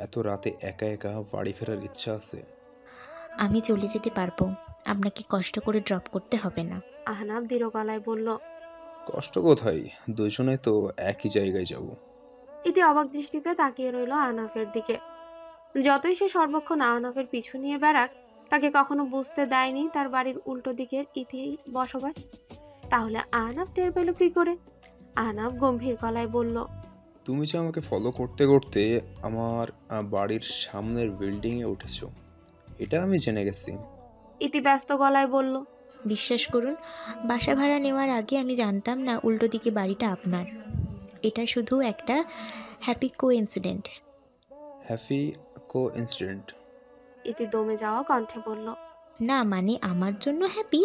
এত রাতে একা একা বাড়ি ফেরার ইচ্ছা আছে। আমি চলে যেতে পারবো, আপনাকে কষ্ট করে ড্রপ করতে হবে না। আহনাফ দৃঢ় গলায় বলল। কষ্ট কোথায়, দুজনে তো একই জায়গায় যাব। ইতি অবাক দৃষ্টিতে তাকিয়ে রইল আহনাফের দিকে। যতই সে সর্বক্ষণ আহনাফের পিছু নিয়ে বেড়াক, তাকে কখনো বুঝতে দেয়নি তার বাড়ির উল্টো দিকের ইতি বসবাস। তাহলে আহনাফ টের পেল কি করে? আহনাফ গম্ভীর গলায় বলল। তুমি যে আমাকে ফলো করতে করতে আমার বাড়ির সামনের বিল্ডিংয়ে উঠেছো, এটা আমি জেনে গেছি। ইতি ব্যস্ত গলায় বলল। বিশ্বাস করুন, বাসা ভাড়া নেওয়ার আগে আমি জানতাম না উল্টো দিকে বাড়িটা আপনার। এটা শুধু একটা হ্যাপি কোইন্সিডেন্ট। হ্যাপি কো ইনসিডেন্ট? ইতি দমে যাওয়া কণ্ঠে বলল। না মানে আমার জন্য হ্যাপি,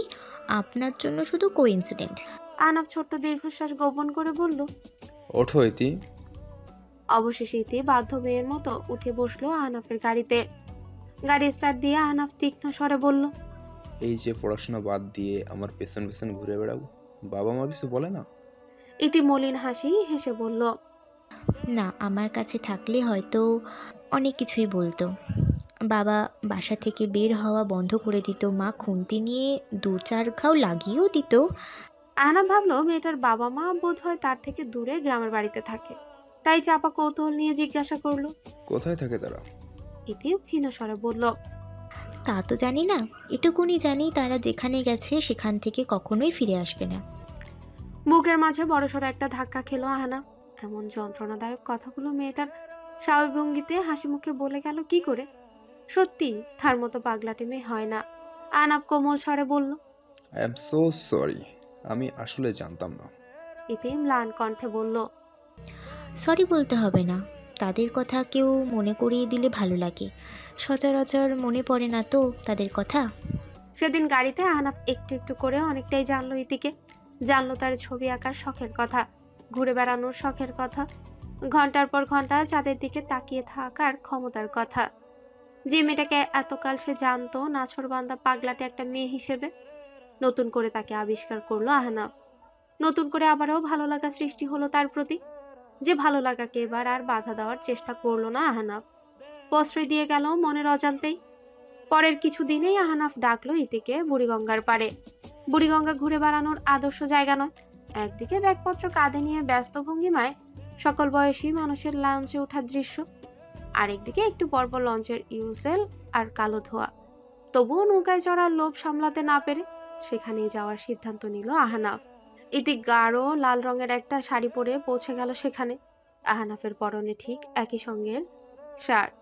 আপনার জন্য শুধু কোইন্সিডেন্ট। আহনাফ ছোট্ট দীর্ঘশ্বাস গোপন করে বলল। ওঠো ইতি। অবশেষে ইতি বাধ্য মেয়ের মতো উঠে বসলো আহনাফের গাড়িতে। গাড়ি স্টার্ট দিয়ে আহনাফ তীক্ষ্ণ স্বরে বলল। এই যে পড়াশোনা বাদ দিয়ে আমার পেছন পেছন ঘুরে বেড়াবো, বাবা মা কিছু বলে না? ইতি মলিন হাসি হেসে বলল। না, আমার কাছে থাকলে হয়তো অনেক কিছুই বলতো। বাবা বাসা থেকে বের হওয়া বন্ধ করে দিত, মা খুন্তি নিয়ে 2-4 ঘাও লাগিয়েও দিত। আহনাফ ভাবলো মেয়েটার বাবা মা বোধ হয় তার থেকে দূরে গ্রামের বাড়িতে থাকে, তাই চাপা কৌতূহল নিয়ে জিজ্ঞাসা করলো। কোথায় থাকে তারা? ইতিও ক্ষীণ স্বরে বলল। তা তো জানি না, এটুকুনি জানি তারা যেখানে গেছে সেখান থেকে কখনোই ফিরে আসবে না। বুকের মাঝে বড়সড় একটা ধাক্কা খেলো আহনাফ। এমন যন্ত্রণাদায়ক কথাগুলো মেয়েটার স্বাভাবিক ভঙ্গিতে হাসি মুখে বলে গেল কি করে? সত্যি তার মতো পাগলাটে মেয়ে হয় না। আহনাফ কোমল স্বরে বলল। আই এম সো সরি, আমি আসলে জানতাম না। ইতি ম্লান কণ্ঠে বলল। সরি বলতে হবে না, তাদের কথা কেউ মনে করিয়ে দিলে ভালো লাগে। সচরাচর মনে পড়ে না তো তাদের কথা। সেদিন গাড়িতে আহনাফ একটু একটু করে অনেকটাই জানলো ইতিকে। জানলো তার ছবি আঁকার শখের কথা, ঘুরে বেড়ানোর শখের কথা, ঘন্টার পর ঘন্টা চাঁদের দিকে তাকিয়ে থাকার ক্ষমতার কথা। যে মেয়েটাকে এতকাল সে জানতো নাছোড়বান্দা পাগলাটে একটা মেয়ে হিসেবে, নতুন করে তাকে আবিষ্কার করলো আহনাফ। নতুন করে আবারও ভালো লাগা সৃষ্টি হলো তার প্রতি। যে ভালো লাগাকে এবার আর বাধা দেওয়ার চেষ্টা করলো না আহনাফ, প্রশ্রয় দিয়ে গেল মনের অজান্তেই। পরের কিছু দিনেই আহনাফ ডাকলো ইতিকে বুড়িগঙ্গার পাড়ে। বুড়িগঙ্গা ঘুরে বেড়ানোর আদর্শ জায়গা নয়। একদিকে ব্যাগপত্র কাঁধে নিয়ে ব্যস্ত ভঙ্গিমায় সকল বয়সী মানুষের লঞ্চে ওঠার দৃশ্য, আরেকদিকে একটু পরপর লঞ্চের ইউসেল আর কালো ধোয়া। তবুও নৌকায় চড়ার লোভ সামলাতে না পেরে সেখানেই যাওয়ার সিদ্ধান্ত নিল আহনাফ। ইতি গাঢ় লাল রঙের একটা শাড়ি পরে পৌঁছে গেল সেখানে। আহনাফের পরনে ঠিক একই সঙ্গের শার্ট।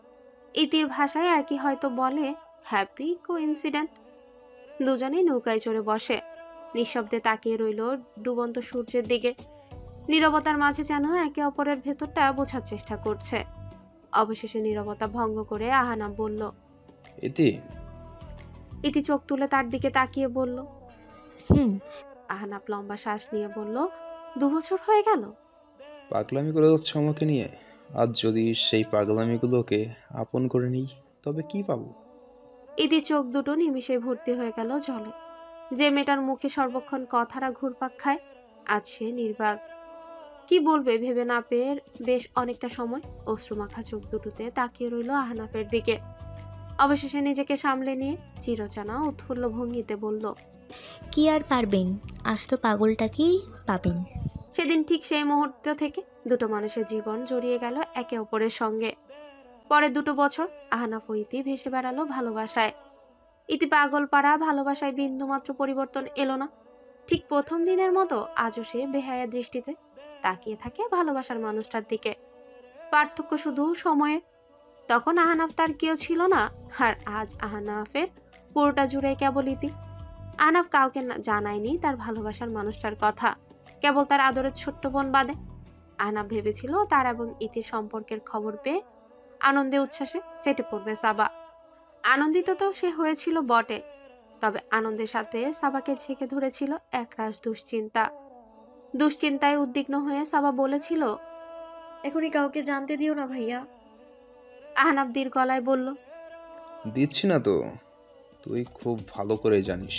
ইতির ভাষায় একই হয়তো বলে হ্যাপি কোইন্সিডেন্ট। দুজনেই নৌকায় চড়ে বসে। নিঃশব্দে তাকিয়ে রইল ডুবন্ত সূর্যের দিকে। নীরবতার মাঝে যেন একে অপরের ভেতরটা বোঝার চেষ্টা করছে। অবশেষে নীরবতা ভঙ্গ করে আহনাফ বলল। ইতি। ইতি চোখ তুলে তার দিকে তাকিয়ে বলল। হুম। আহনাফ লম্বা শ্বাস নিয়ে বলল। 2 বছর হয়ে গেল? পাগলামি করে যাচ্ছ আমাকে নিয়ে? আজ যদি সেই পাগলামিগুলোকে আপন করে নিই, তবে কি পাবো? ইতির চোখ দুটো নিমিষে ভর্তি হয়ে গেল জলে। যে মেয়েটার মুখে সর্বক্ষণ কথারা ঘুরপাক খায়, আজ সে নির্বাক। কি বলবে ভেবে না পেয়ে বেশ অনেকটা সময় অশ্রুমাখা চোখ দুটোতে তাকিয়ে রইল আহনাফের দিকে। অবশেষে নিজেকে সামলে নিয়ে চিরচেনা উৎফুল্ল ভঙ্গিতে বলল। কি আর পারবেন, আজ তো পাগলটাকেই পাবেন। সেদিন ঠিক সেই মুহূর্ত থেকে দুটো মানুষের জীবন জড়িয়ে গেল একে অপরের সঙ্গে। পরে 2 বছর আহনাফ ও ইতি ভেসে বেড়ালো ভালোবাসায়। ইতি পাগল পাড়া ভালোবাসায় বিন্দুমাত্র পরিবর্তন এলো না। ঠিক প্রথম দিনের মতো আজও সে বেহায়া দৃষ্টিতে তাকিয়ে থাকে ভালোবাসার মানুষটার দিকে। পার্থক্য শুধু সময়ে। তখন আহনাফ তার কেউ ছিল না, আর আজ আহনাফের পুরোটা জুড়ে কেবল ইতি। আহনাফ কাউকে জানায়নি তার ভালোবাসার মানুষটার কথা, কেবল তার আদরের ছোট্ট বোন বাদে। আহনাফ ভেবেছিল তার এবং ইতির সম্পর্কের খবর পেয়ে আনন্দে উচ্ছ্বাসে ফেটে পড়বে সাবা। আনন্দিত তো সে হয়েছিল বটে, তবে আনন্দের সাথে সাবাকে ঝেঁকে ধরেছিল একরাশ দুশ্চিন্তা। দুশ্চিন্তায় উদ্বিগ্ন হয়ে সাবা বলেছিল। এখনই কাউকে জানতে দিও না ভাইয়া। আহনাফ দীর গলায় বলল। দিচ্ছি না তো। তুই খুব ভালো করে জানিস,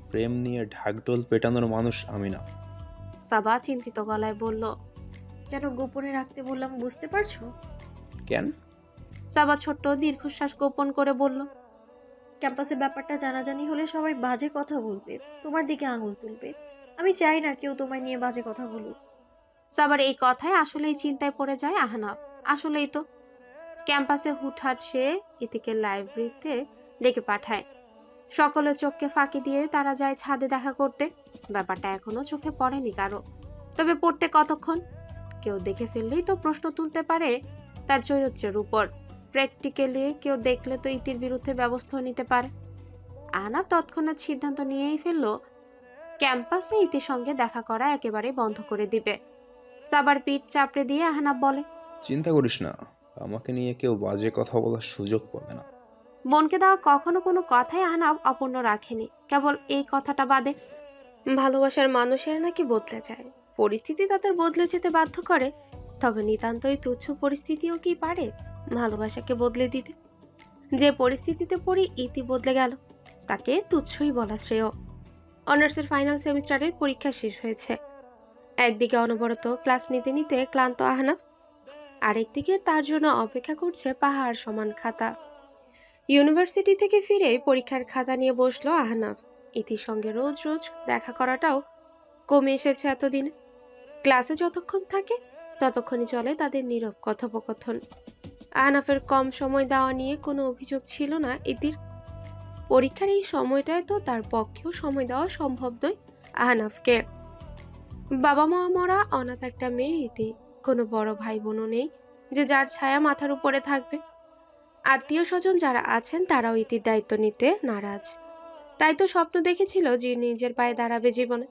প্রেম নিয়ে ঢাকঢোল পেটানোর মানুষ আমি না। সাবা চিন্তিত গলায় বলল। কেন গোপনে রাখতে বললাম বুঝতে পারছো? কেন? সাবা ছোট্ট দীর্ঘশ্বাস গোপন করে বলল, ক্যাম্পাসে ব্যাপারটা জানাজানি হলে সবাই বাজে কথা বলবে, তোমার দিকে আঙুল তুলবে। আমি চাই না কেউ তোমায় নিয়ে বাজে কথা বলুক। সাবার এই কথায় আসলেই চিন্তায় পড়ে যায় আহনাফ। আসলেই তো ক্যাম্পাসে হুটহাট সে ইতিকে লাইব্রেরিতে ডেকে পাঠায়। সকলের চোখকে ফাঁকি দিয়ে তারা যায় ছাদে দেখা করতে। ব্যাপারটা এখনো চোখে পড়েনি কারো, তবে পড়তে কতক্ষণ? কেউ দেখে ফেললেই তো প্রশ্ন তুলতে পারে তার চরিত্রের উপর। প্র্যাকটিক্যালি কেউ দেখলে তো ইতির বিরুদ্ধে ব্যবস্থা নিতে পারে। আহনাফ তৎক্ষণাৎ সিদ্ধান্ত নিয়েই ফেললো ক্যাম্পাসে ইতির সঙ্গে দেখা করা একেবারে বন্ধ করে দিবে। সাবার পিঠ চাপড়ে দিয়ে আহনাফ বলে, চিন্তা করিস না, আমাকে নিয়ে কেউ বাজে কথা বলার সুযোগ পাবে না। বোনকে দেওয়া কখনো কোনো কথাই আহনাফ অপূর্ণ রাখেনি, কেবল এই কথাটা বাদে। ভালোবাসার মানুষের নাকি বদলে যায়, পরিস্থিতি তাদের বদলে যেতে বাধ্য করে। তবে নিতান্তই তুচ্ছ পরিস্থিতিও কি পারে ভালোবাসাকে বদলে দিতে? যে পরিস্থিতিতে পড়ি ইতি বদলে গেল, তাকে তুচ্ছই বলা শ্রেয়। অনার্সের ফাইনাল সেমিস্টারের পরীক্ষা শেষ হয়েছে। একদিকে অনবরত ক্লাস নিতে নিতে ক্লান্ত আহনাফ, আরেকদিকে তার জন্য অপেক্ষা করছে পাহাড় সমান খাতা। ইউনিভার্সিটি থেকে ফিরে পরীক্ষার খাতা নিয়ে বসলো আহনাফ। ইতির সঙ্গে রোজ রোজ দেখা করাটাও কমে এসেছে এতদিন। ক্লাসে যতক্ষণ থাকে ততক্ষণই চলে তাদের নীরব কথোপকথন। আহনাফের কম সময় দেওয়া নিয়ে কোনো অভিযোগ ছিল না ইতির। পরীক্ষার এই সময়টায় তো তার পক্ষেও সময় দেওয়া সম্ভব নয় আহনাফকে। বাবা মা মরা অনাথ একটা মেয়ে ইতি, কোনো বড় ভাই বোনও নেই যে যার ছায়া মাথার উপরে থাকবে। আত্মীয় স্বজন যারা আছেন তারাও ইতির দায়িত্ব নিতে নারাজ। তাই তো স্বপ্ন দেখেছিল যে নিজের পায়ে দাঁড়াবে জীবনে,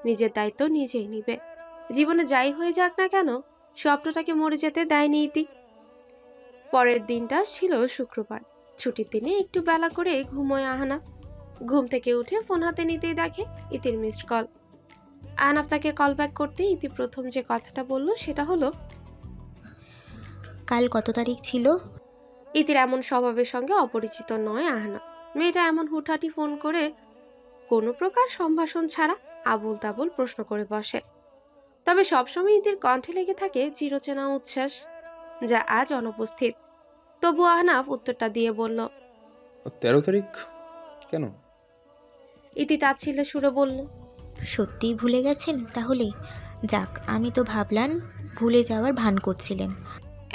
নিজের দায়িত্ব নিজেই নিবে। জীবনে যাই হয়ে যাক না কেন, স্বপ্নটাকে মরে যেতে দেয়নি ইতি। পরের দিনটা ছিল শুক্রবার। ছুটির দিনে একটু বেলা করে ঘুমোয় আহনাফ। ঘুম থেকে উঠে ফোন হাতে নিতেই দেখে ইতির মিসড কল। আহনাফ তাকে কল ব্যাক করতে ইতি প্রথম যে কথাটা বলল সেটা হলো, কাল কত তারিখ ছিল? ইতির এমন স্বভাবের সঙ্গে অপরিচিত নয় আহনাফ। মেয়েটা এমন হুটহাটি ফোন করে কোনো প্রকার সম্ভাষণ ছাড়া আবুল তাবুল প্রশ্ন করে বসে। তবে সবসময় ইতির কণ্ঠে লেগে থাকে চিরচেনা উচ্ছ্বাস, যা আজ অনুপস্থিত। তবু আহনাফ উত্তরটা দিয়ে বলল, 13 তারিখ? কেন? ইতি তাচ্ছিল্যে সুরে বলল, সত্যিই ভুলে গেছেন তাহলে? যাক, আমি তো ভাবলাম ভুলে যাওয়ার ভান করছিলেন।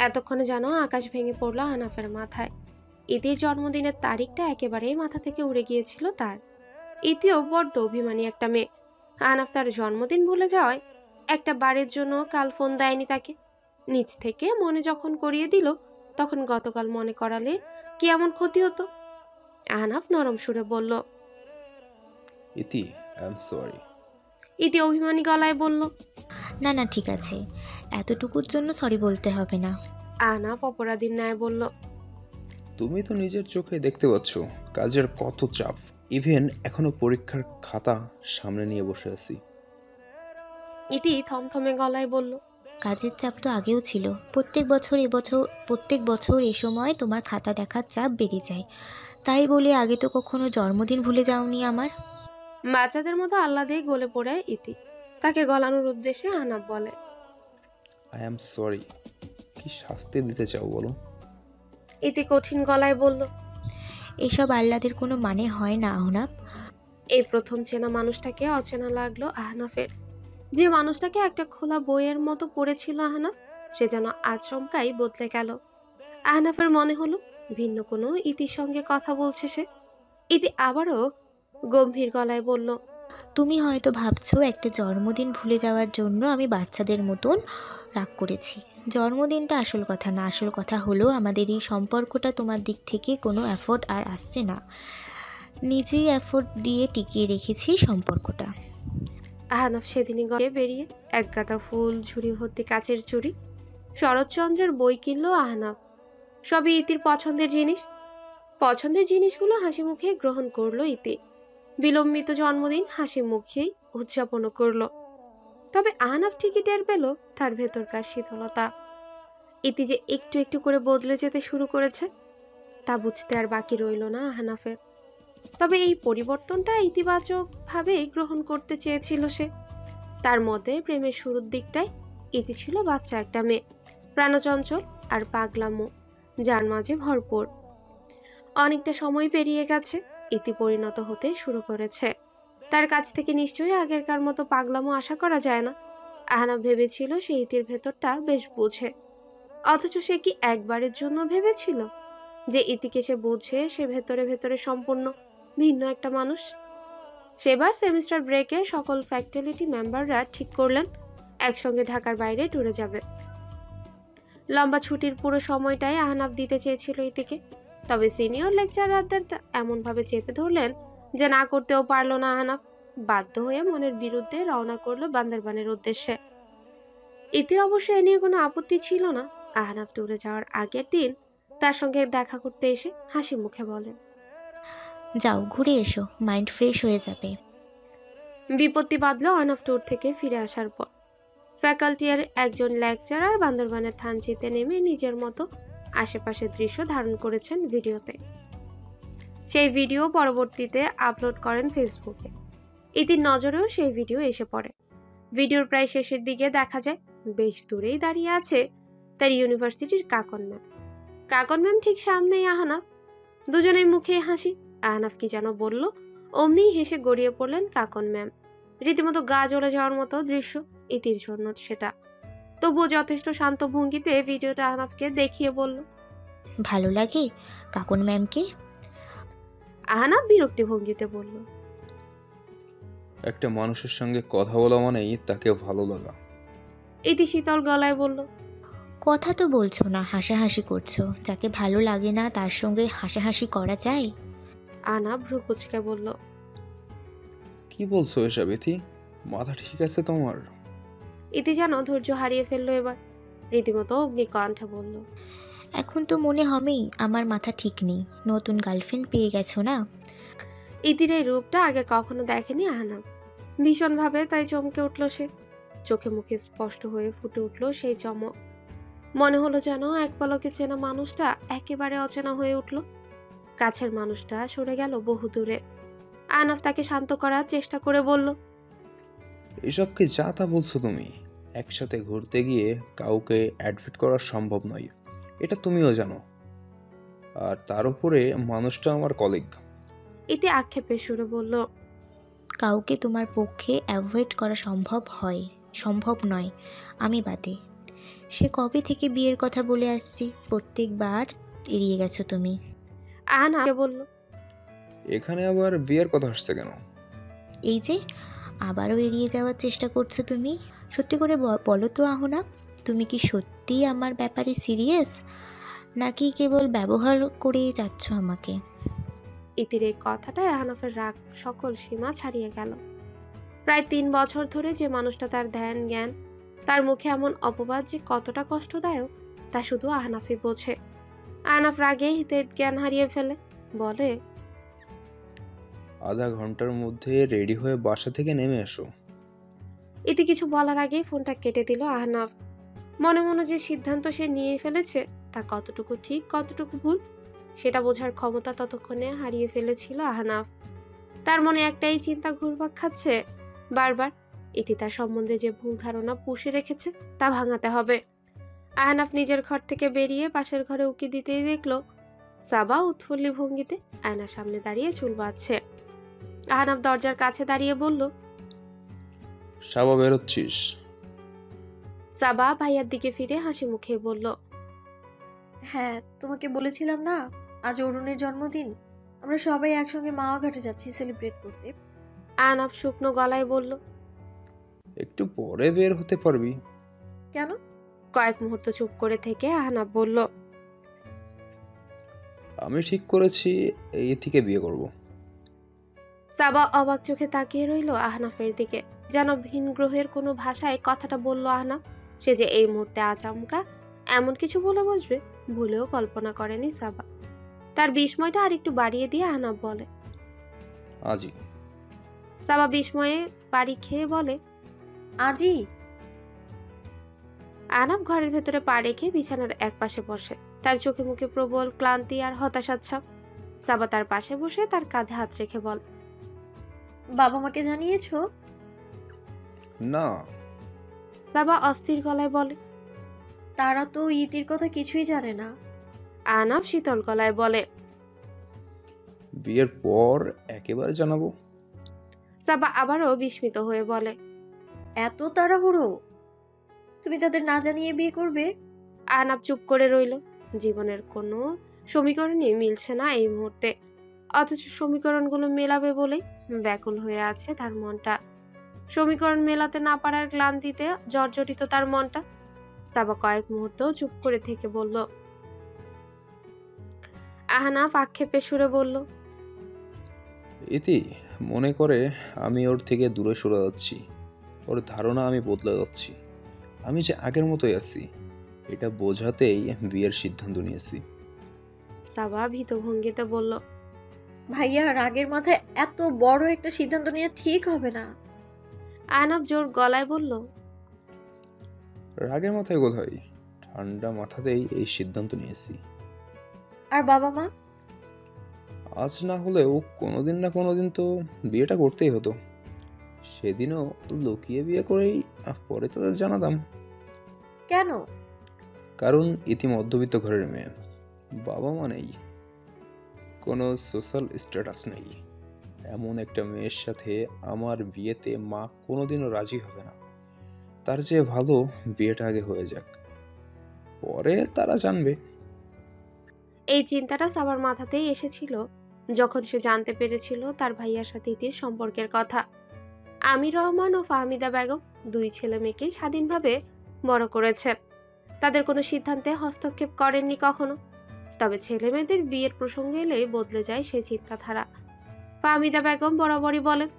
এতক্ষণে যেন আকাশ ভেঙে পড়ল আহনাফের মাথায়। ইতির জন্মদিনের তারিখটা একেবারেই মাথা থেকে উড়ে গিয়েছিল তার। ইতিও বড্ড অভিমানী একটা মেয়ে। আহনাফ তার জন্মদিন ভুলে যাওয়ায় একটা বারের জন্য কাল ফোন দেয়নি তাকে। নিজ থেকে মনে যখন করিয়ে দিল, তখন গতকাল মনে করালে কি এমন ক্ষতি হতো? আহনাফ নরম সুরে বলল, ইতি, আই এম সরি। ইতি অভিমানী গলায় বলল, না না, ঠিক আছে, এতটুকুর জন্য সরি বলতে হবে না। আহনাফ অপরাধীর ন্যায় বলল, তুমি তো নিজের চোখে দেখতে পাচ্ছ কাজের কত চাপ। ইভেন এখনো পরীক্ষার খাতা সামনে নিয়ে বসে আছি। ইতি থমথমে গলায় বলল, কাজের চাপ তো আগেও ছিল। প্রত্যেক বছর এ সময় তোমার খাতা দেখার চাপ বেড়ে যায়। তাই বলে আগে তো কখনো জন্মদিন ভুলে যাওনি আমার। বাচ্চাদের মতো আহ্লাদেই গলে পড়ে ইতি। তাকে গলানোর উদ্দেশ্যে আহনাফ বলে, আই এম সরি। কি শাস্তি দিতে চাও বলো? ইতি কঠিন গলায় বলল, এসব আহ্লাদের কোনো মানে হয় না আহনাফ। এই প্রথম চেনা মানুষটাকে অচেনা লাগলো আহনাফের। যে মানুষটাকে একটা খোলা বইয়ের মতো পড়েছিল আহনাফ, সে যেন আচমকাই বদলে গেল। আহনাফের মনে হলো ভিন্ন কোনো ইতির সঙ্গে কথা বলছে সে। ইতি আবারও গম্ভীর গলায় বলল, তুমি হয়তো ভাবছো একটা জন্মদিন ভুলে যাওয়ার জন্য আমি বাচ্চাদের মতন রাগ করেছি। জন্মদিনটা আসল কথা না। আসল কথা হলো আমাদের এই সম্পর্কটা তোমার দিক থেকে কোনো এফোর্ট আর আসছে না। নিজেই এফোর্ট দিয়ে টিকিয়ে রেখেছি সম্পর্কটা। আহনাফ সেদিনই গিয়ে বেরিয়ে এক গাদা ফুল, ঝুড়ি ভর্তি কাচের চুড়ি, শরৎচন্দ্রের বই কিনলো আহনাফ। সবই ইতির পছন্দের জিনিস। পছন্দের জিনিসগুলো হাসি মুখে গ্রহণ করলো ইতি। বিলম্বিত জন্মদিন হাসি মুখেই উদযাপনও করলো। তবে আহনাফ ঠিকই টের পেল তার ভেতরকার শীতলতা। ইতি যে একটু একটু করে বদলে যেতে শুরু করেছে, তা বুঝতে আর বাকি রইল না আহনাফের। তবে এই পরিবর্তনটা ইতিবাচক ভাবেই গ্রহণ করতে চেয়েছিল সে। তার মতে প্রেমের শুরুর দিকটায় ইতি ছিল বাচ্চা একটা মেয়ে, প্রাণচঞ্চল আর পাগলামো। যার মাঝে ভরপুর। অনেকটা সময় পেরিয়ে গেছে, ইতি পরিণত হতে শুরু করেছে। তার কাছ থেকে নিশ্চয়ই আগেরকার মতো পাগলামো আশা করা যায় না। আহনাফ ভেবেছিল সে ইতির ভেতরটা বেশ বোঝে, অথচ সে কি একবারের জন্য ভেবেছিল যে ইতিকে সে বোঝে, সে ভেতরে ভেতরে সম্পূর্ণ ভিন্ন একটা মানুষ। সেবার সেমিস্টার ব্রেকে সকল ফ্যাকাল্টি মেম্বাররা ঠিক করলেন একসঙ্গে ঢাকার বাইরে ট্যুরে যাবে। লম্বা ছুটির পুরো সময়টাই আহনাফ দিতে চেয়েছিল ইতিকে, তবে সিনিয়র লেকচারারদের এমনভাবে চেপে ধরলেন যে না করতেও পারল না আহনাফ। বাধ্য হয়ে মনের বিরুদ্ধে রওনা করলো বান্দরবানের উদ্দেশ্যে। ইতির অবশ্য এ নিয়ে কোনো আপত্তি ছিল না। আহনাফ ট্যুরে যাওয়ার আগের দিন তার সঙ্গে দেখা করতে এসে হাসি মুখে বলেন, যাও ঘুরে এসো, মাইন্ড ফ্রেশ হয়ে যাবে। বিপত্তি বাঁধল আহনাফ ট্যুর থেকে ফিরে আসার পর। ফ্যাকাল্টির একজন লেকচারার বান্দরবানের থানচিতে নেমে নিজের মতো আশেপাশের দৃশ্য ধারণ করেছেন ভিডিওতে। সেই ভিডিও পরবর্তীতে আপলোড করেন ফেসবুকে। ইতির নজরেও সেই ভিডিও এসে পড়ে। ভিডিওর প্রায় শেষের দিকে দেখা যায় বেশ দূরেই দাঁড়িয়ে আছে তার ইউনিভার্সিটির কাকন ম্যাম। কাকন ম্যাম ঠিক সামনেই আহনাফ। দুজনের মুখেই হাসি। আহনাফ কি যেন বলল, অমনিই হেসে গড়িয়ে পড়লেন কাকন ম্যাম। রীতিমতো গা জ্বলে যাওয়ার মতো দৃশ্য ইতির জন্য সেটা। তবুও যথেষ্ট শান্ত ভঙ্গিতে ভিডিওটা আহনাফকে দেখিয়ে বলল, ভালো লাগে কাকুন ম্যামকে? আহনাফ বিরক্তি ভঙ্গিতে বলল, একটা মানুষের সঙ্গে কথা বলা মানেই তাকে ভালো লাগা। ইতি শীতল গলায় বলল, কথা তো বলছো না, হাসাহাসি করছো। যাকে ভালো লাগে না তার সঙ্গে হাসাহাসি করা যায়? আহনাফ ভ্রু কুচকে বলল, কি বলছো এসব ইতি? মাথা ঠিক আছে তোমার? ইতি যেন ধৈর্য হারিয়ে ফেললো এবার। রীতিমতো অগ্নিকণ্ঠে বলল, এখন তো মনে হবেই আমার মাথা ঠিক নেই। নতুন গার্লফ্রেন্ড পেয়ে গেছো না? ইতির এই রূপটা আগে কখনো দেখেনি আহনাফ। ভীষণভাবে তাই চমকে উঠল সে। চোখে মুখে স্পষ্ট হয়ে ফুটে উঠল সেই চমক। মনে হলো যেন এক পলকে চেনা মানুষটা একেবারে অচেনা হয়ে উঠল। কাছের মানুষটা সরে গেল বহু দূরে। আহনাফ তাকে শান্ত করার চেষ্টা করে বলল, এসবকে যা তা বলছো তুমি। একসাথে ঘুরতে গিয়ে কাউকে অ্যাডমিট করা সম্ভব নয়, এটা তুমিও জানো। আর তার উপরে মানুষটা আমার কলিগ। ইতি আক্ষেপের সুরে বলল, কাউকে তোমার পক্ষে অ্যাভয়েড করা সম্ভব নয়, আমি বাদে। সে কবে থেকে বিয়ের কথা বলে আসছি, প্রত্যেকবার এড়িয়ে গেছো তুমি। আহনাফ বলল, এখানে আবার বিয়ের কথা আসছে কেন? এই যে আবারও এড়িয়ে যাওয়ার চেষ্টা করছো তুমি। সত্যি করে বলো তো আহনা, তুমি কি সত্যিই আমার ব্যাপারে সিরিয়াস, নাকি কেবল ব্যবহার করেই যাচ্ছ আমাকে? ইতির এই কথাটায় আহনাফের রাগ সকল সীমা ছাড়িয়ে গেল। প্রায় 3 বছর ধরে যে মানুষটা তার ধ্যান জ্ঞান, তার মুখে এমন অপবাদ যে কতটা কষ্টদায়ক তা শুধু আহনাফই বোঝে। আহনাফ রাগে হিতে জ্ঞান হারিয়ে ফেলে, বলে, আধা ঘন্টার মধ্যে রেডি হয়ে বাসা থেকে নেমে এসো। ইতি কিছু বলার আগেই ফোনটা কেটে দিল আহনাফ। মনে মনে যে সিদ্ধান্ত সে নিয়ে ফেলেছে তা কতটুকু ঠিক কতটুকু ভুল সেটা বোঝার ক্ষমতা ততক্ষণে হারিয়ে ফেলেছিল আহনাফ। তার মনে একটাই চিন্তা ঘুরপাক খাচ্ছে বারবার, ইতি তার সম্বন্ধে যে ভুল ধারণা পুষে রেখেছে তা ভাঙাতে হবে। আহনাফ নিজের ঘর থেকে বেরিয়ে পাশের ঘরে উকি দিতেই দেখলো সাবা উৎফুল্লি ভঙ্গিতে আয়নার সামনে দাঁড়িয়ে চুল বাঁধছে। আহনাফ দরজার কাছে দাঁড়িয়ে বলল, সাবা বেরোচ্ছিস? সাবা ভাইয়ার দিকে ফিরে হাসি মুখে বলল, হ্যাঁ, তোমাকে বলেছিলাম না আজ অরুণের জন্মদিন, আমরা সবাই একসঙ্গে মাওয়া ঘাটে যাচ্ছি সেলিব্রেট করতে। আহনাফ শুকনো গলায় বলল, একটু পরে বের হতে পারবি? কেন? কয়েক মুহূর্ত চুপ করে থেকে আহনাফ বলল, আমি ঠিক করেছি এই থেকে বিয়ে করব। সাবা অবাক চোখে তাকিয়ে রইল আহনাফের দিকে, যেন ভিন গ্রহের কোনো ভাষায় কথাটা বলল আহনাফ। সে যে এই মুহূর্তে আচমকা এমন কিছু বলে বসবে ভুলেও কল্পনা করেনি সাবা। তার বিস্ময়টা আর একটু বাড়িয়ে দিয়ে আহনাফ বলে, আজই। সাবা বিস্ময়ে বাড়ি খেয়ে বলে, আজই? আহনাফ ঘরের ভেতরে পা রেখে বিছানার এক পাশে বসে। তার চোখে মুখে প্রবল ক্লান্তি আর হতাশার ছাপ। সাবা তার পাশে বসে তার কাঁধে হাত রেখে বলে, বাবা মাকে জানিয়েছো? না। সাবা অস্থির গলায় বলে, তারা তো ইতির কথা কিছুই জানে না। আহনাফ শীতল গলায় বলে। বিয়ের পর একেবারে জানাবো। সাবা আবারও বিস্মিত হয়ে বলে। এত তাড়াহুড়ো? তুমি তাদের না জানিয়ে বিয়ে করবে? আহনাফ চুপ করে রইল। জীবনের কোনো সমীকরণই মিলছে না এই মুহূর্তে, অথচ সমীকরণগুলো মেলাবে বলেই ব্যাকুল হয়ে আছে তার মনটা। সমীকরণ মেলাতে না পারার ক্লান্তিতে জর্জরিত তার মনটা। সাবা কয়েক মুহূর্ত চুপ করে থেকে বলল। আহনাফ আক্ষেপে সুরে বলল। ইতি মনে করে আমি ওর থেকে দূরে সরে যাচ্ছি। ওর ধারণা আমি বদলে যাচ্ছি। আমি যে আগের মতোই আছি, এটা বোঝাতেই বিয়ের সিদ্ধান্ত নিয়েছি। সাবা ভীত ভঙ্গিতে বলল। ভাইয়া, রাগের মাথায় এত বড় একটা সিদ্ধান্ত নেওয়া ঠিক হবে না। আহনাফ জোর গলায় বলল। রাগের মাথায় কোথায়, ঠান্ডা মাথাতেই এই সিদ্ধান্ত নিয়েছি। আর বাবা মা? আজ না হলেও কোনোদিন না কোনোদিন তো বিয়েটা করতেই হতো। সেদিনও লুকিয়ে বিয়ে করেই পরে তাদের জানাতাম। কেন? কারণ ইতি মধ্যবিত্ত ঘরের মেয়ে, বাবা মা নেই, কোনো সোশ্যাল স্ট্যাটাস নেই। এমন একটা মেয়ের সাথে আমার বিয়েতে মা কোনোদিনও রাজি হবে না। তার চেয়ে ভালো বিয়েটা আগে হয়ে যাক, পরে তারা জানবে। এই চিন্তাটা সাবার মাথাতেই এসেছিল যখন সে জানতে পেরেছিল তার ভাইয়ার সাথে ইতির সম্পর্কের কথা। আমির রহমান ও ফাহমিদা বেগম দুই ছেলে মেয়েকে স্বাধীনভাবে বড় করেছে, তাদের কোনো সিদ্ধান্তে হস্তক্ষেপ করেননি কখনো। তবে ছেলে মেয়েদের বিয়ের প্রসঙ্গ এলেই বদলে যায় সেই চিন্তাধারা। ফাহমিদা বেগম বরাবরই বলেন,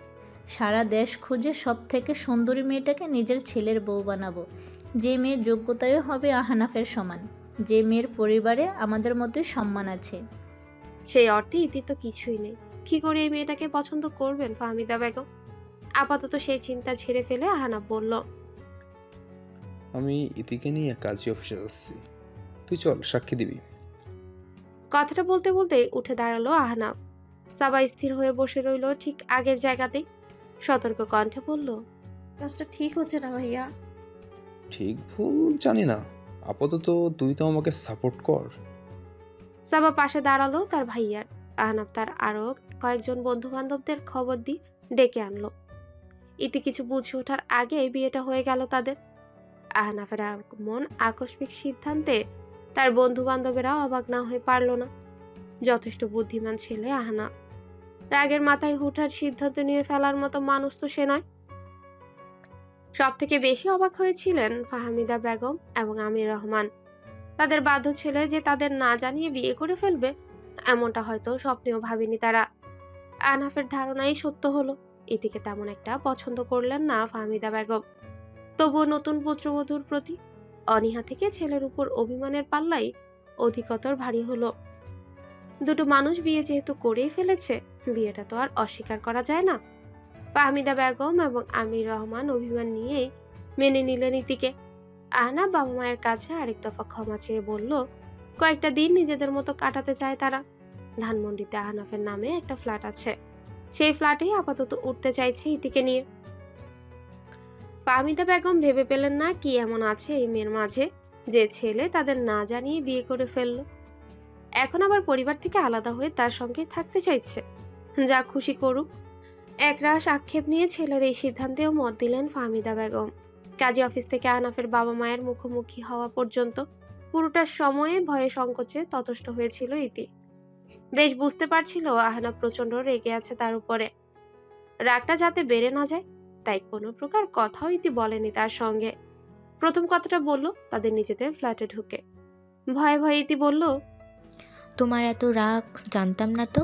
সারা দেশ খুঁজে সব থেকে সুন্দরী মেয়েটাকে নিজের ছেলের বউ বানাবো, যে মেয়ের যোগ্যতায়ও হবে আহনাফের সমান, যে মেয়ের পরিবারে আমাদের মতোই সম্মান আছে। সেই অর্থে ইতি তো কিছুই নেই। কি করে এই মেয়েটাকে পছন্দ করবেন ফাহমিদা বেগম? আপাতত সেই চিন্তা ঝেড়ে ফেলে আহনাফ বলল। আমি ইতিকে নিয়ে কাজী অফিসে যাচ্ছি, তুই চল সাক্ষী দিবি। কথাটা বলতে বলতে উঠে দাঁড়ালো আহনাফ। সাবা স্থির হয়ে বসে রইল ঠিক আগের জায়গাতেই, সতর্ক কণ্ঠে বলল। কাজটা ঠিক হচ্ছে না ভাইয়া। ঠিক ভুল জানি না, আপাতত তুই তো আমাকে সাপোর্ট কর। সাবা পাশে দাঁড়ালো তার ভাইয়ার। আহনাফ তার আরো কয়েকজন বন্ধু বান্ধবদের খবর দিয়ে ডেকে আনলো। ইতি কিছু বুঝে ওঠার আগে বিয়েটা হয়ে গেল তাদের। আহনাফের মন আকস্মিক সিদ্ধান্তে তার বন্ধু বান্ধবেরা অবাক না হয়ে পারল না। যথেষ্ট বুদ্ধিমান ছেলে আহনাফ, রাগের মাথায় হুঠার সিদ্ধান্ত নিয়ে ফেলার মতো মানুষ তো সে নয়। সব থেকে বেশি অবাক হয়েছিলেন ফাহমিদা বেগম এবং আমির রহমান। তাদের বাধ্য ছেলে যে তাদের না জানিয়ে বিয়ে করে ফেলবে, এমনটা হয়তো স্বপ্নেও ভাবেনি তারা। আহনাফের ধারণাই সত্য হলো। ইতিকে তেমন একটা পছন্দ করলেন না ফাহমিদা বেগম। তবুও নতুন পুত্রবধূর প্রতি অনীহা থেকে ছেলের উপর অভিমানের পাল্লাই অধিকতর ভারী হলো। দুটো মানুষ বিয়ে যেহেতু করেই ফেলেছে, বিয়েটা তো আর অস্বীকার করা যায় না। ফাহমিদা বেগম এবং আমির রহমান অভিমান নিয়েই মেনে নিলেন ইতিকে। আহনাফ বাবা মায়ের কাছে আরেক দফা ক্ষমা চেয়ে বলল কয়েকটা দিন নিজেদের মতো কাটাতে চায় তারা। ধানমন্ডিতে আহনাফের নামে একটা ফ্ল্যাট আছে, সেই ফ্ল্যাটেই আপাতত উঠতে চাইছে ইতিকে নিয়ে। ফাহমিদা বেগম ভেবে পেলেন না কি এমন আছে এই মেয়ের মাঝে যে ছেলে তাদের না জানিয়ে বিয়ে করে ফেললো, এখন আবার পরিবার থেকে আলাদা হয়ে তার সঙ্গে থাকতে চাইছে। যা খুশি করুক। একরাশ আক্ষেপ নিয়ে ছেলের এই সিদ্ধান্তেও মত দিলেন ফাহমিদা বেগম। কাজী অফিস থেকে আহনাফের বাবা মায়ের মুখোমুখি হওয়া পর্যন্ত পুরোটা সময়ে ভয়ে সংকোচে ততষ্ট হয়েছিল ইতি। বেশ বুঝতে পারছিল আহনাফ প্রচন্ড রেগে আছে তার উপরে। রাগটা যাতে বেড়ে না যায় তাই কোনো প্রকার কথাও ইতি বলেনি তার সঙ্গে। প্রথম কথাটা বলল তাদের নিজেদের ফ্ল্যাটে ঢুকে। ভয়ে ভয়ে ইতি বলল, তোমার এত রাগ জানতাম না তো।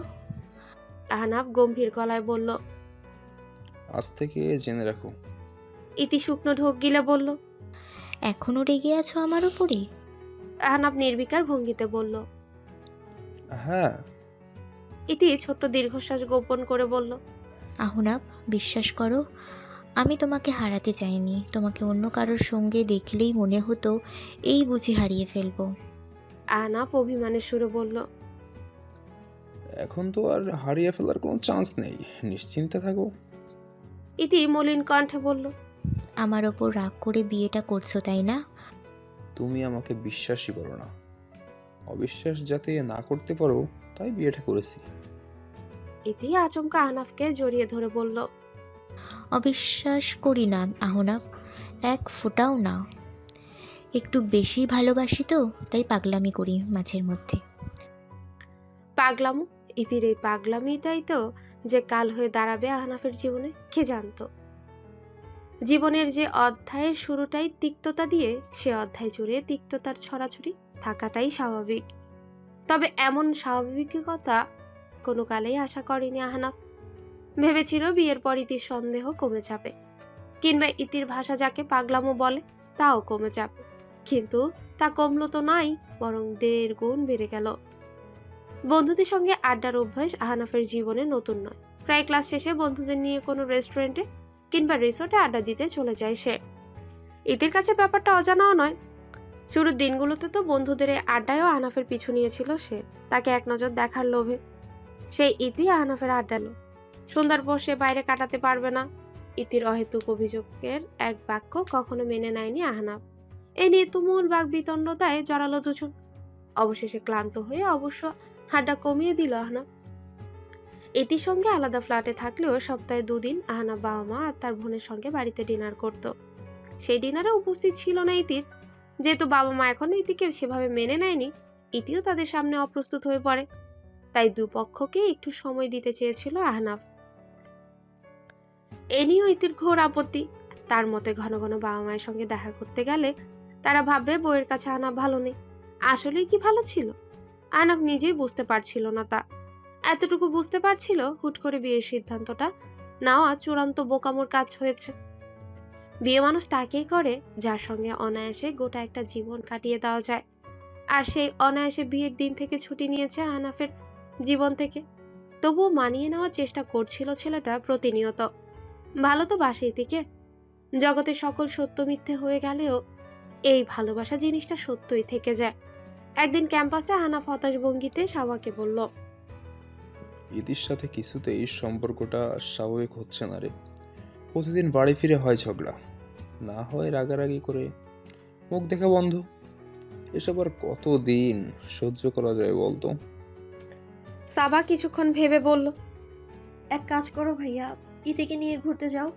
আহনাফ গম্ভীর গলায় বলল। আজ থেকে জেনে রাখো। ইতি শুকনো ঢোক গিলে বলল, এখনো রেগে আছো আমার উপরে? আহনাফ নির্বিকার ভঙ্গিতে বলল, হ্যাঁ। ইতি ছোট্ট দীর্ঘশ্বাস গোপন করে বলল, আহনাফ, বিশ্বাস করো, আমি তোমাকে হারাতে চাইনি। তোমাকে অন্য কারোর সঙ্গে দেখলেই মনে হতো এই বুঝি হারিয়ে ফেলবো। আহনাফ অভিমানের সুরে বলল, এখন তো আর হারিয়ে ফেলার কোনো চান্স নেই, নিশ্চিন্তে থাকো। ইতি মলিন কণ্ঠে বলল, আমার ওপর রাগ করে বিয়েটা করছো তাই না? তুমি আমাকে বিশ্বাসই করো না। অবিশ্বাস যাতে না করতে পারো তাই বিয়েটা করেছি। ইতি আচমকা আহনাফকে জড়িয়ে ধরে বলল, অবিশ্বাস করি না আহনাফ, এক ফোঁটাও না। একটু বেশি ভালোবাসি তো, তাই পাগলামি করি মাঝের মধ্যে। পাগলামো? ইতির এই পাগলামিটাই তো যে কাল হয়ে দাঁড়াবে আহনাফের জীবনে, কে জানতো। জীবনের যে অধ্যায়ের শুরুটাই তিক্ততা দিয়ে, সে অধ্যায় জুড়ে তিক্ততার ছড়াছড়ি থাকাটাই স্বাভাবিক। তবে এমন স্বাভাবিকতা কোনো কালেই আশা করেনি আহনাফ। ভেবেছিল বিয়ের পর ইতির সন্দেহ কমে যাবে, কিংবা ইতির ভাষা যাকে পাগলামো বলে তাও কমে যাবে। কিন্তু তা কমলো তো নাই, বরং 1.5 গুণ বেড়ে গেল। বন্ধুদের সঙ্গে আড্ডার অভ্যাস আহনাফের জীবনে নতুন নয়। প্রায় ক্লাস শেষে বন্ধুদের নিয়ে কোনো রেস্টুরেন্টে কিংবা রিসোর্টে আড্ডা দিতে চলে যায় সে। ইতির কাছে ব্যাপারটা অজানাও নয়। শুরুর দিনগুলোতে তো বন্ধুদের এই আড্ডায়ও আহনাফের পিছু নিয়েছিল সে, তাকে এক নজর দেখার লোভে। সেই ইতি আহনাফের আড্ডালো। সন্ধ্যার পর সে বাইরে কাটাতে পারবে না। ইতির অহেতুক অভিযোগের এক বাক্য কখনো মেনে নেয়নি আহনাফ। এ নিয়ে তুমুল বাকবিতণ্ডতায় জড়ালো দুজন। অবশেষে ক্লান্ত হয়ে অবশ্য আড্ডা কমিয়ে দিল আহনাফ। ইতির সঙ্গে আলাদা ফ্ল্যাটে থাকলেও সপ্তাহে 2 দিন আহনাফ বাবা মা আর তার বোনের সঙ্গে বাড়িতে ডিনার করত। সেই ডিনারে উপস্থিত ছিল না ইতির। যেহেতু বাবা মা এখনো ইতিকে সেভাবে মেনে নেয়নি, ইতিও তাদের সামনে অপ্রস্তুত হয়ে পড়ে। তাই দুপক্ষকে একটু সময় দিতে চেয়েছিল আহনাফ। এ নিয়েও ইতির ঘোর আপত্তি। তার মতে ঘন ঘন বাবা মায়ের সঙ্গে দেখা করতে গেলে তারা ভাববে বউয়ের কাছে আহনাফ ভালো নেই। আসলেই কি ভালো ছিল? আহনাফ নিজেই বুঝতে পারছিল না তা। এতটুকু বুঝতে পারছিল হুট করে বিয়ের সিদ্ধান্তটা নেওয়া চূড়ান্ত বোকামোর কাজ হয়েছে। বিয়ে মানুষ তাকেই করে যার সঙ্গে অনায়াসে গোটা একটা জীবন কাটিয়ে দেওয়া যায়। আর সেই অনায়াসে বিয়ের দিন থেকে ছুটি নিয়েছে আহনাফের জীবন থেকে। তবুও মানিয়ে নেওয়ার চেষ্টা করছিল ছেলেটা প্রতিনিয়ত। ভালো তো বাসে ইতিকে। জগতে সকল সত্য মিথ্যে হয়ে গেলেও এই ভালোবাসা জিনিসটা সত্যই থেকে যায়। একদিন ক্যাম্পাসে আহনাফ হতাশ ভঙ্গিতে সাওয়াকে বলল, ইতির সাথে কিছুতেই সম্পর্কটা স্বাভাবিক হচ্ছে না রে। প্রতিদিন বাড়ি ফিরে হয় ঝগড়া, না হয় রাগারাগি করে মুখ দেখা বন্ধ। এসব আর কতদিন সহ্য করা যায় বলতো? সাবা কিছুক্ষণ ভেবে বলল, এক কাজ করো ভাইয়া, ইতিকে নিয়ে ঘুরতে যাও।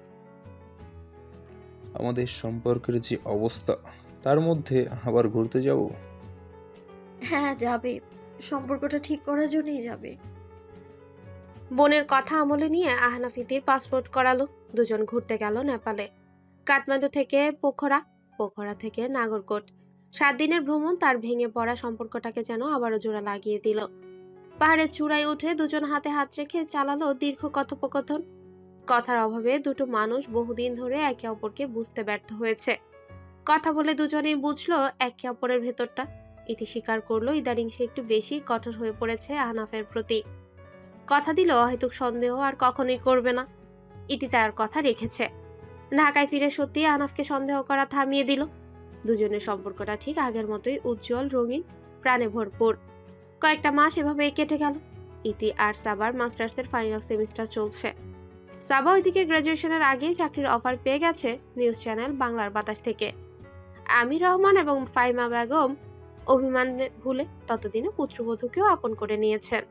আমাদের সম্পর্কের যে অবস্থা, তার মধ্যে আবার ঘুরতে যাব? হ্যাঁ যাবে, সম্পর্কটা ঠিক করার জন্যই যাবে। বোনের কথা আমলে নিয়ে আহনাফ ইতির পাসপোর্ট করালো। দুজন ঘুরতে গেল নেপালে। কাঠমান্ডু থেকে পোখরা, পোখরা থেকে নাগরকোট। 7 দিনের ভ্রমণ তার ভেঙে পড়া সম্পর্কটাকে যেন আবারও জোড়া লাগিয়ে দিল। পাহাড়ের চূড়ায় উঠে দুজন হাতে হাত রেখে চালালো দীর্ঘ কথোপকথন। কথার অভাবে দুটো মানুষ বহুদিন ধরে একে অপরকে বুঝতে ব্যর্থ হয়েছে। কথা বলে দুজনেই বুঝলো একে অপরের ভেতরটা। ইতি স্বীকার করলো ইদানিং সে একটু বেশি কঠোর হয়ে পড়েছে আহনাফের প্রতি। কথা দিল অহেতুক সন্দেহ আর কখনোই করবে না। ইতি তার কথা রেখেছে। ঢাকায় ফিরে সত্যি আহনাফকে সন্দেহ করা থামিয়ে দিল। দুজনের সম্পর্কটা ঠিক আগের মতোই উজ্জ্বল, রঙিন, প্রাণে ভরপুর। কয়েকটা মাস এভাবেই কেটে গেল। ইতি আর সাবার মাস্টার্সের ফাইনাল সেমিস্টার চলছে। সাবা ওইদিকে গ্রাজুয়েশনের আগেই চাকরির অফার পেয়ে গেছে নিউজ চ্যানেল বাংলার বাতাস থেকে। আমির রহমান এবং ফাইমা বেগম অভিমান ভুলে ততদিনে পুত্রবধূকেও আপন করে নিয়েছেন।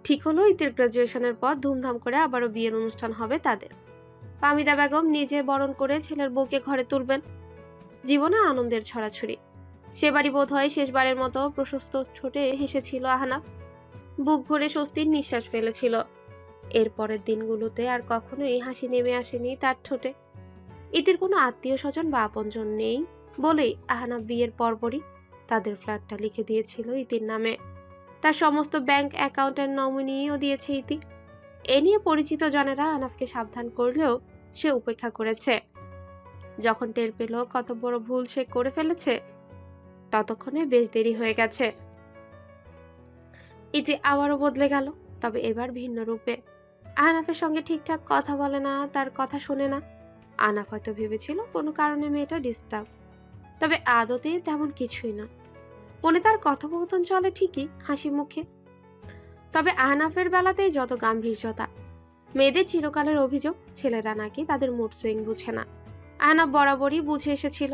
ঠিক হলো ইতির গ্রাজুয়েশনের পর ধুমধাম করে আবারও বিয়ের অনুষ্ঠান হবে তাদের। পামিদা বেগম নিজে বরণ করে ছেলের বউকে ঘরে তুলবেন। জীবনে আনন্দের ছড়াছড়ি। সেবারই বোধ হয় শেষবারের মতো প্রশস্ত ঠোঁটে হেসেছিল আহনাফ। বুক ভরে স্বস্তির নিঃশ্বাস ফেলেছিল। এর পরের দিনগুলোতে আর কখনোই হাসি নেমে আসেনি তার ঠোঁটে। ইতির কোনো আত্মীয় স্বজন বা আপনজন নেই বলেই আহনাফ বিয়ের পরপরই তাদের ফ্ল্যাটটা লিখে দিয়েছিল ইতির নামে। তার সমস্ত ব্যাংক অ্যাকাউন্টের নমিনিও দিয়েছে ইতি। এ নিয়ে পরিচিত জনেরা আহনাফকে সাবধান করলেও সে উপেক্ষা করেছে। যখন টের পেল কত বড় ভুল সে করে ফেলেছে, ততক্ষণে বেশ দেরি হয়ে গেছে। ইতি আবারও বদলে গেল, তবে এবার ভিন্ন রূপে। আহনাফের সঙ্গে ঠিকঠাক কথা বলে না, তার কথা শোনে না। আহনাফ হয়তো ভেবেছিল কোনো কারণে মেয়েটা ডিস্টার্ব, তবে আদতে তেমন কিছুই না। মনে তার কথোপকথন চলে ঠিকই, হাসি মুখে। তবে আহনাফের বেলাতেই যত গাম্ভীর্যতা। মেয়েদের চিরকালের অভিযোগ ছেলেরা নাকি তাদের মুড সুইং বুঝে না। আহনাফ বরাবরই বুঝে এসেছিল।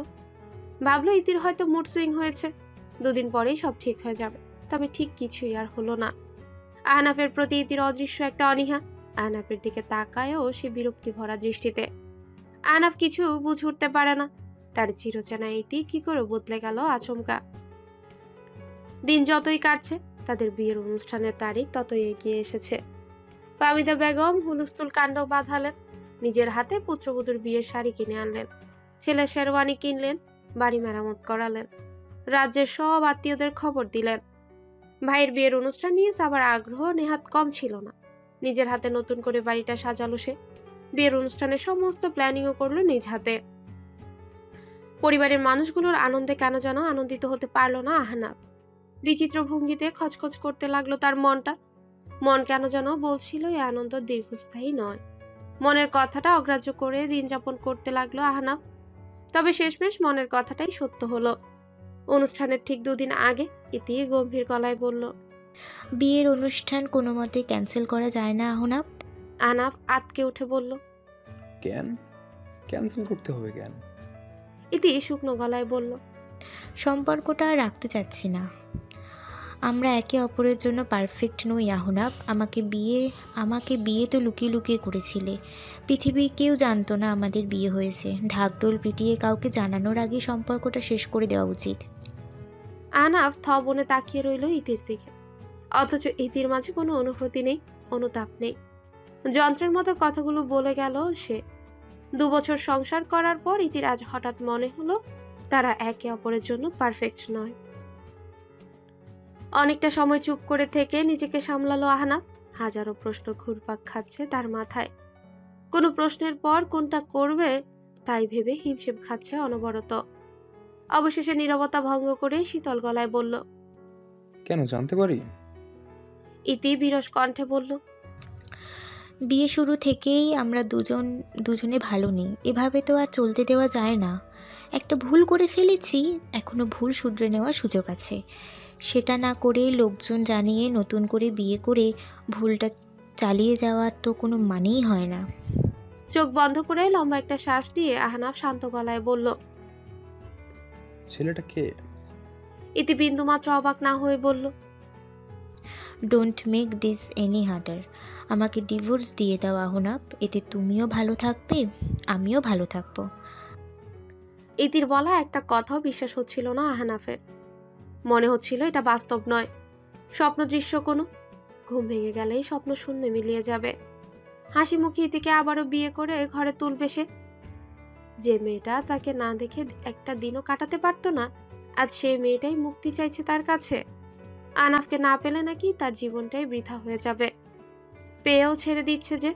ভাবলো ইতির হয়তো মুড সুইং হয়েছে। দুদিন পরেই সব ঠিক হয়ে যাবে। তবে ঠিক কিছুই আর হলো না। আহনাফের প্রতি ইতির অদৃশ্য একটা অনীহা। আহনাফের দিকে তাকায়ও সে বিরক্তি ভরা দৃষ্টিতে। আহনাফ কিছু বুঝে উঠতে পারে না, তার চিরচেনা ইতি কি করে বদলে গেল আচমকা। দিন যতই কাটছে, তাদের বিয়ের অনুষ্ঠানের তারিখ ততই এগিয়ে এসেছে। ফাহমিদা বেগম হুলস্থুল কাণ্ড বাঁধালেন। নিজের হাতে পুত্রবধূর বিয়ের শাড়ি কিনে আনলেন, ছেলের শেরওয়ানি কিনলেন, বাড়ি মেরামত করালেন, রাজ্যের সব আত্মীয়দের খবর দিলেন। ভাইয়ের বিয়ের অনুষ্ঠান নিয়ে সবার আগ্রহ নেহাত কম ছিল না। নিজের হাতে নতুন করে বাড়িটা সাজালো সে। বিয়ের অনুষ্ঠানের সমস্ত প্ল্যানিংও করলো নিজ হাতে। পরিবারের মানুষগুলোর আনন্দে কেন যেন আনন্দিত হতে পারল না আহনাফ। বিচিত্র ভঙ্গিতে খচখচ করতে লাগলো তার মনটা। মন কেন যেন বলছিল এই আনন্দ দীর্ঘস্থায়ী নয়। মনের কথাটা অগ্রাহ্য করে দিন যাপন করতে লাগলো আহনাফ। তবে শেষমেশ মনের কথাটাই সত্য হলো। অনুষ্ঠানের ঠিক 2 দিন আগে ইতি গম্ভীর গলায় বলল, বিয়ের অনুষ্ঠান কোনো মতে ক্যান্সেল করা যায় না আহনাফ? আহনাফ আতকে উঠে বলল, কেন ক্যান্সেল করতে হবে কেন? ইতি শুকনো গলায় বলল, সম্পর্কটা আর রাখতে চাচ্ছি না। আমরা একে অপরের জন্য পারফেক্ট নই আহনাফ। আমাকে বিয়ে তো লুকিয়ে লুকিয়ে করেছিলে। পৃথিবীর কেউ জানতো না আমাদের বিয়ে হয়েছে। ঢাকঢোল পিটিয়ে কাউকে জানানোর আগে সম্পর্কটা শেষ করে দেওয়া উচিত। আহনাফ বনে তাকিয়ে রইল ইতির দিকে। অথচ ইতির মাঝে কোনো অনুভূতি নেই, অনুতাপ নেই। যন্ত্রের মতো কথাগুলো বলে গেল সে। 2 বছর সংসার করার পর ইতির আজ হঠাৎ মনে হলো তারা একে অপরের জন্য পারফেক্ট নয়। অনেকটা সময় চুপ করে থেকে নিজেকে সামলালো আহনাফ। হাজারো প্রশ্ন ঘুরপাক খাচ্ছে তার মাথায়। কোনো প্রশ্নের পর কোনটা করবে তাই ভেবে হিমশিম খাচ্ছে অনবরত। অবশেষে নীরবতা ভঙ্গ করে শীতল গলায় বলল, কেন জানতে পারি? ইতি বিরস কণ্ঠে বলল, বিয়ে শুরু থেকেই আমরা দুজনে ভালো নেই। এভাবে তো আর চলতে দেওয়া যায় না। একটা ভুল করে ফেলেছি, এখনো ভুল শুধরে নেওয়ার সুযোগ আছে। সেটা না করে লোকজন জানিয়ে নতুন করে বিয়ে করে ভুলটা চালিয়ে যাওয়ার তো কোনো মানেই হয় না। চোখ বন্ধ করে লম্বা একটা শ্বাস নিয়ে আহনাফ শান্ত গলায় বলল, ছেলেটা কে? ইতি বিন্দুমাত্র অবাক না হয়ে বলল, don't make this any harder. আমাকে ডিভোর্স দিয়ে দাও আহনাফ। এতে তুমিও ভালো থাকবে, আমিও ভালো থাকবো। ইতির বলা একটা কথাও বিশ্বাস হচ্ছিল না আহনাফের। মনে হচ্ছিল এটা বাস্তব নয়, স্বপ্ন দৃশ্য কোনো। ঘুম ভেঙে গেলেই স্বপ্ন শূন্যে মিলিয়ে যাবে। হাসি মুখে ইতিকে আবারও বিয়ে করে ঘরে তুলবে সে। যে মেয়েটা তাকে না দেখে একটা দিনও কাটাতে পারতো না, আজ সেই মেয়েটাই মুক্তি চাইছে তার কাছে। আহনাফকে না পেলে নাকি তার জীবনটাই বৃথা হয়ে যাবে। পেয়েও ছেড়ে দিচ্ছে যে,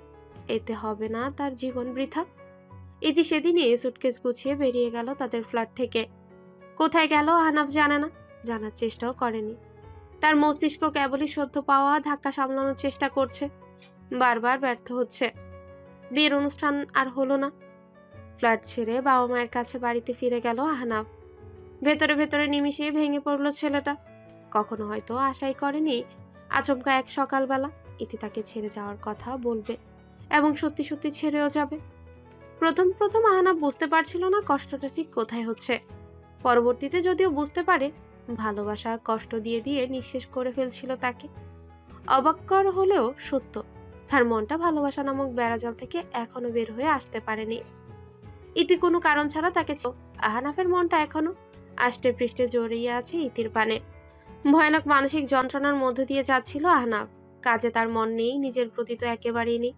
এতে হবে না তার জীবন বৃথা। ইতি সেদিনই সুটকেস গুছিয়ে বেরিয়ে গেল তাদের ফ্ল্যাট থেকে। কোথায় গেল আহনাফ জানে না, জানার চেষ্টাও করেনি। তার মস্তিষ্ক কেবলই সদ্য পাওয়া ধাক্কা সামলানোর চেষ্টা করছে, বারবার ব্যর্থ হচ্ছে। বিয়ের অনুষ্ঠান আর হলো না। ফ্ল্যাট ছেড়ে বাবা মায়ের কাছে বাড়িতে ফিরে গেল আহনাফ। ভেতরে ভেতরে নিমিষে ভেঙে পড়ল ছেলেটা। কখনো হয়তো আশাই করেনি আচমকা এক সকালবেলা ইতি তাকে ছেড়ে যাওয়ার কথা বলবে এবং সত্যি সত্যি ছেড়েও যাবে। প্রথম প্রথম আহনাফ বুঝতে পারছিল না কষ্টটা ঠিক কোথায় হচ্ছে। পরবর্তীতে যদিও বুঝতে পারে, ভালোবাসা কষ্ট দিয়ে দিয়ে নিঃশেষ করে ফেলছিল তাকে। অবাককর হলেও সত্য, তার মনটা ভালোবাসা নামক বেড়াজাল থেকে এখনো বের হয়ে আসতে পারেনি। ইতি কোনো কারণ ছাড়া তাকে আহনাফের মনটা এখনো আষ্টে পৃষ্ঠে জড়িয়ে আছে ইতির পানে। ভয়ানক মানসিক যন্ত্রণার মধ্য দিয়ে যাচ্ছিল আহনাফ। কাজে তার মন নেই, নিজের প্রতি তো একেবারেই নেই।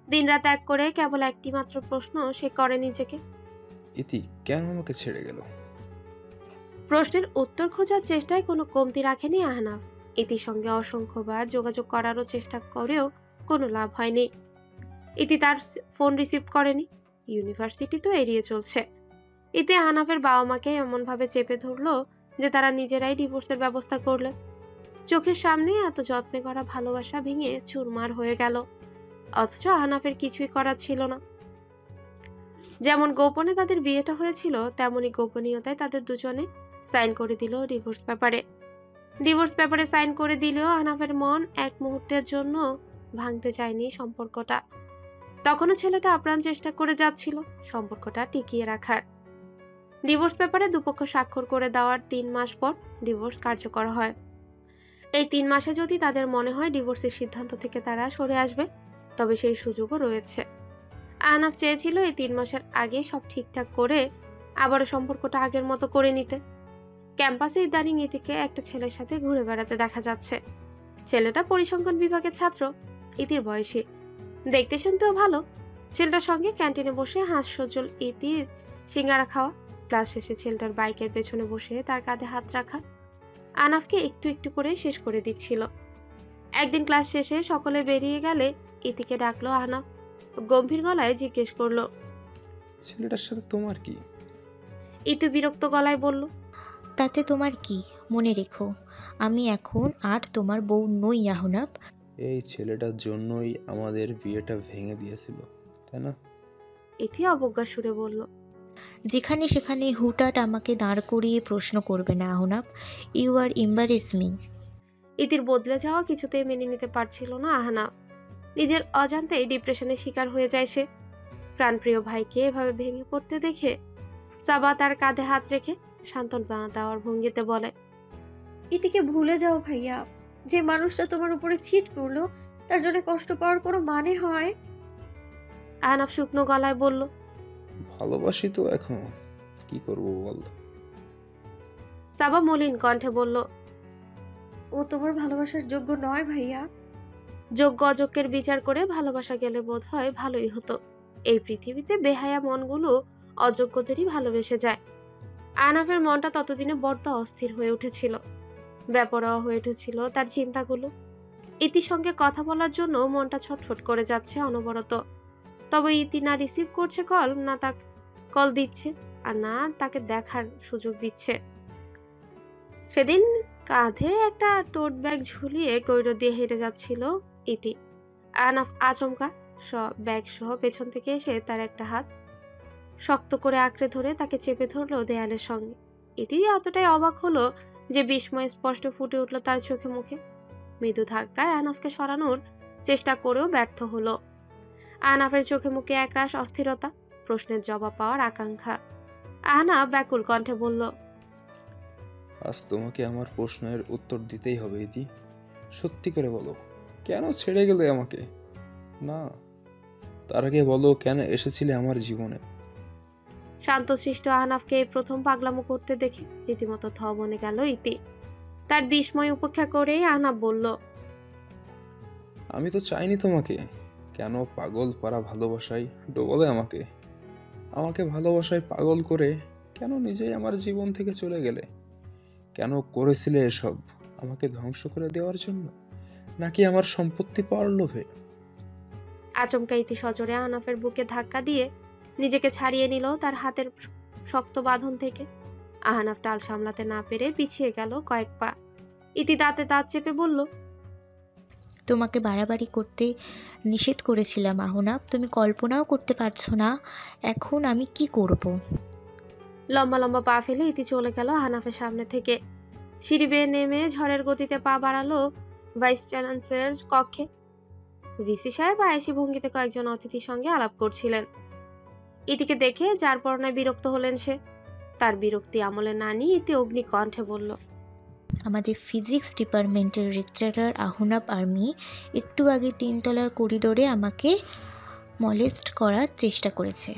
দিনরাত এক করে কেবল একটি মাত্র প্রশ্ন সে করে নিজেকে, ইতি কেন আমাকে ছেড়ে গেল? প্রশ্নের উত্তর খোঁজার চেষ্টায় কোনো কমতি রাখেনি আহনাফ। ইতির সঙ্গে অসংখ্যবার যোগাযোগ করারও চেষ্টা করেও কোনো লাভ হয়নি। ইতি তার ফোন রিসিভ করেনি, ইউনিভার্সিটি তো এড়িয়ে চলছে। এতে আহনাফের বাবা মাকে এমনভাবে চেপে ধরলো যে তারা নিজেরাই ডিভোর্সের ব্যবস্থা করলেন। চোখের সামনে এত যত্নে করা ভালোবাসা ভেঙে চুরমার হয়ে গেল। অথচ আহনাফের কিছুই করার ছিল না। যেমন গোপনে তাদের বিয়েটা হয়েছিল, তেমনি গোপনীয়তায় তাদের দুজনে সাইন করে দিল ডিভোর্স পেপারে। ডিভোর্স পেপারে সাইন করে দিলেও আহনাফের মন এক মুহূর্তের জন্য ভাঙতে চায়নি সম্পর্কটা। তখনও ছেলেটা আপ্রাণ চেষ্টা করে যাচ্ছিল সম্পর্কটা টিকিয়ে রাখার। ডিভোর্স পেপারে দুপক্ষ স্বাক্ষর করে দেওয়ার 3 মাস পর ডিভোর্স কার্যকর হয়। এই 3 মাসে যদি তাদের মনে হয় ডিভোর্সের সিদ্ধান্ত থেকে তারা সরে আসবে, তবে সেই সুযোগও রয়েছে। আহনাফ চেয়েছিল এই 3 মাসের আগে সব ঠিকঠাক করে আবারও সম্পর্কটা আগের মতো করে নিতে। ক্যাম্পাসে ইদানিং ইতিকে একটা ছেলের সাথে ঘুরে বেড়াতে দেখা যাচ্ছে। ছেলেটা পরিসংখ্যান বিভাগের ছাত্র, ইতির বয়সী, দেখতে শুনতেও ভালো। ছেলেটার সঙ্গে ক্যান্টিনে বসে হাস্যজ্জ্বল ইতির সিঙ্গারা খাওয়া, ক্লাস শেষে ছেলেটার বাইকের পেছনে বসে তার কাঁধে হাত রাখা আহনাফকে একটু একটু করে শেষ করে দিচ্ছিল। একদিন ক্লাস শেষে সকলে বেরিয়ে গেলে ইতিকে ডাকলো আহনাফ। গম্ভীর গলায় জিজ্ঞেস করলো, ছেলেটার সাথে তোমার কি? ইতি বিরক্ত গলায় বলল, তাতে তোমার কি? মনে রেখো, আমি এখন আর তোমার বউ নই আহনাফ। এই ছেলেটার জন্যই আমাদের বিয়েটা ভেঙে দিয়েছিল, তাই না? ইতি অবজ্ঞা সুরে বলল, যেখানে সেখানে হুটহাট আমাকে দাঁড় করিয়ে প্রশ্ন করবে না Ahnaf. You are embarrass me. ইতির বদলে যাওয়া কিছুতেই মেনে নিতে পারছিল না আহনাফ। নিজের অজান্তেই ডিপ্রেশনের শিকার হয়ে যায় সে। প্রাণপ্রিয় ভাইকে এভাবে ভেঙে পড়তে দেখে সাবা তার কাঁধে হাত রেখে সান্ত্বনা দেওয়ার ভঙ্গিতে বলে, ইতিকে ভুলে যাও ভাইয়া। যে মানুষটা তোমার উপরে চিট করলো তার জন্য কষ্ট পাওয়ার কোনো মানে হয়? আহনাফ শুকনো গলায় বলল, ভালোবাসি তো এখনো, কি করবো বল? সাবা মলিন কণ্ঠে বলল, ও তোমার ভালোবাসার যোগ্য নয় ভাইয়া। যোগ্য অযোগ্যের বিচার করে ভালোবাসা গেলে বোধ হয় ভালোই হতো। এই পৃথিবীতে বেহায়া মনগুলো অযোগ্যদেরই ভালোবেসে যায়। আহনাফের মনটা ততদিনে বড্ড অস্থির হয়ে উঠেছিল, বেপরোয়া হয়ে উঠেছিল তার চিন্তাগুলো। ইতির সঙ্গে কথা বলার জন্য মনটা ছটফট করে যাচ্ছে অনবরত। তবে ইতি না রিসিভ করছে কল, না তাকে কল দিচ্ছে, আর না তাকে দেখার সুযোগ দিচ্ছে। সেদিন কাঁধে একটা টোট ব্যাগ ঝুলিয়ে করিডোর দিয়ে হেঁটে যাচ্ছিল ইতি। আহনাফ আচমকা ব্যাগ সহ পেছন থেকে এসে তার একটা হাত শক্ত করে আঁকড়ে ধরে তাকে চেপে ধরলো দেয়ালের সঙ্গে। ইতি এতটাই অবাক হলো যে বিস্ময় স্পষ্ট ফুটে উঠল তার চোখে মুখে। মৃদু ধাক্কায় আহনাফকে সরানোর চেষ্টা করেও ব্যর্থ হলো। আহনাফের চোখে মুখে একরাশ অস্থিরতা, প্রশ্নের জবাব পাওয়ার আকাঙ্ক্ষা। আহনাফ ব্যাকুল কণ্ঠে বলল, আজ তোমাকে আমার প্রশ্নের উত্তর দিতেই হবে ইতি। সত্যি করে বলো, কেন ছেড়ে গেলে আমাকে? না, তার আগে বলো কেন এসেছিলে আমার জীবনে? শান্তশিষ্ট আহনাফকে এই প্রথম পাগলামো করতে দেখে রীতিমতো থ বনে গেল ইতি। তার বিস্ময় উপেক্ষা করেই আহনাফ বলল, আমি তো চাইনি তোমাকে। কেন পাগল পারা ভালোবাসায় ডোবালে আমাকে? আমাকে ভালোবাসায় পাগল করে কেন নিজেই আমার জীবন থেকে চলে গেলে? কেন করেছিলে এসব? আমাকে ধ্বংস করে দেওয়ার জন্য, নাকি আমার সম্পত্তি পাওয়ার লোভে? আচমকা ইতি সজোরে আহনাফের বুকে ধাক্কা দিয়ে নিজেকে ছাড়িয়ে নিল তার হাতের শক্ত বাঁধন থেকে। আহনাফ টাল সামলাতে না পেরে পিছিয়ে গেল কয়েক পা। ইতি দাঁতে দাঁত চেপে বলল, তোমাকে বাড়াবাড়ি করতে নিষেধ করেছিলাম আহনাফ, তুমি কল্পনাও করতে পারছো না এখন আমি কি করব। লম্বা লম্বা পা ফেলে ইতি চলে গেল আহনাফের সামনে থেকে। সিঁড়ি বেয়ে নেমে ঝড়ের গতিতে পা বাড়ালো ভাইস চ্যান্সেলর কক্ষে। ভিসি সাহেব আয়েসি ভঙ্গিতে কয়েকজন অতিথির সঙ্গে আলাপ করছিলেন। ইতিকে দেখে যার পরনায় বিরক্ত হলেন সে। তার বিরক্তি আমলে না নিয়ে ইতি অগ্নি কণ্ঠে বলল, আমাদের ফিজিক্স ডিপার্টমেন্টের লেকচারার আহনাফ আর্মি একটু আগে 3 তলার করিডোরে আমাকে মলেস্ট করার চেষ্টা করেছে।